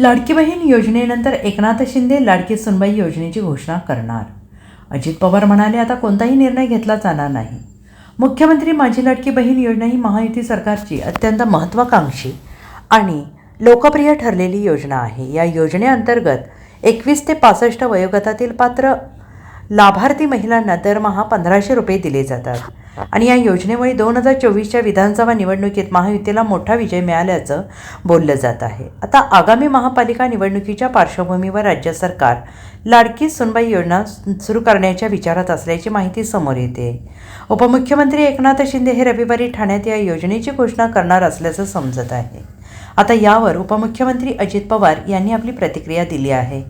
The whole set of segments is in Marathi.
लाडकी बहीण योजनेनंतर एकनाथ शिंदे लाडकी सुनबाई योजनेची घोषणा करणार. अजित पवार म्हणाले, आता कोणताही निर्णय घेतला जाणार नाही. मुख्यमंत्री माझी लाडकी बहीण योजना ही महायुती सरकारची अत्यंत महत्त्वाकांक्षी आणि लोकप्रिय ठरलेली योजना आहे. या योजनेअंतर्गत 21 ते 65 वयोगटातील पात्र लाभार्थी महिलांना दरमहा 1500 रुपये दिले जातात आणि या योजनेमुळे 2024च्या विधानसभा निवडणुकीत महायुतीला मोठा विजय मिळाल्याचं बोललं जात आहे. आता आगामी महापालिका निवडणुकीच्या पार्श्वभूमीवर राज्य सरकार लाडकी सुनबाई योजना सुरू करण्याच्या विचारात असल्याची माहिती समोर येते. उपमुख्यमंत्री एकनाथ शिंदे हे रविवारी ठाण्यात या योजनेची घोषणा करणार असल्याचं समजत आहे. आता यावर उपमुख्यमंत्री अजित पवार यांनी आपली प्रतिक्रिया दिली आहे.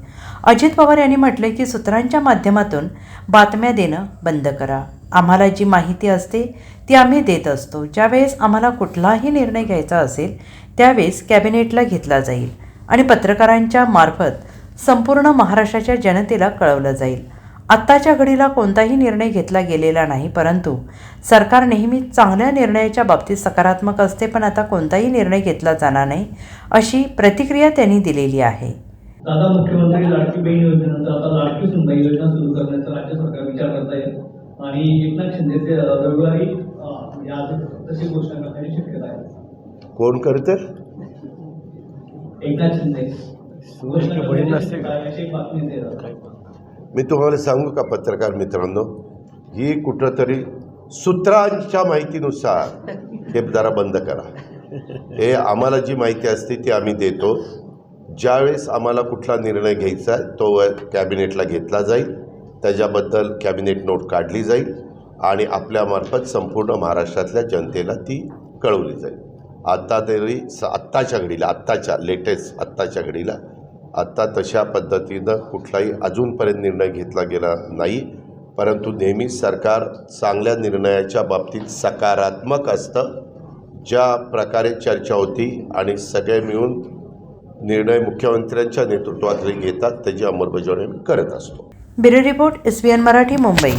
अजित पवार यांनी म्हटलं की सूत्रांच्या माध्यमातून बातम्या देणं बंद करा. आम्हाला जी माहिती असते ती आम्ही देत असतो. ज्यावेळेस आम्हाला कुठलाही निर्णय घ्यायचा असेल त्यावेळेस कॅबिनेटला घेतला जाईल आणि पत्रकारांच्या मार्फत संपूर्ण महाराष्ट्राच्या जनतेला कळवलं जाईल. आत्ताच्या घडीला कोणताही निर्णय घेतला गेलेला नाही, परंतु सरकार नेहमी चांगल्या निर्णयाच्या बाबतीत सकारात्मक असते, पण आता कोणताही निर्णय घेतला जाणार नाही अशी प्रतिक्रिया त्यांनी दिलेली आहे. दादा, मुख्यमंत्री लाडकी बहीण योजनेनंतर आता लाडकी सुनबाई योजना सुरू करण्याचा राज्य सरकार विचार करत आहे आणि एकनाथ शिंदे ते रविवारी तशी घोषणा करण्याची शक्यता आहे. कोण करते? एकनाथ शिंदे मी तुम्हाला सांगू का पत्रकार मित्रांनो, ही कुठंतरी सूत्रांच्या माहितीनुसार हे जरा बंद करा. हे आम्हाला जी माहिती असते ती आम्ही देतो. ज्यावेळेस आम्हाला कुठला निर्णय घ्यायचा आहे तो कॅबिनेटला घेतला जाईल, त्याच्याबद्दल कॅबिनेट नोट काढली जाईल आणि आपल्यामार्फत संपूर्ण महाराष्ट्रातल्या जनतेला ती कळवली जाईल. आता तरी आत्ताच्या घडीला आत्ताच्या घडीला आत्ता तशा पद्धतीनं कुठलाही अजूनपर्यंत निर्णय घेतला गेला नाही, परंतु नेहमी सरकार चांगल्या निर्णयाच्या बाबतीत सकारात्मक असतं. ज्या प्रकारे चर्चा होती आणि सगळे मिळून निर्णय मुख्यमंत्र्यांच्या नेतृत्वाखाली घेतात त्याची अंमलबजावणी करत असतो. Bureau report, SBN Marathi, Mumbai.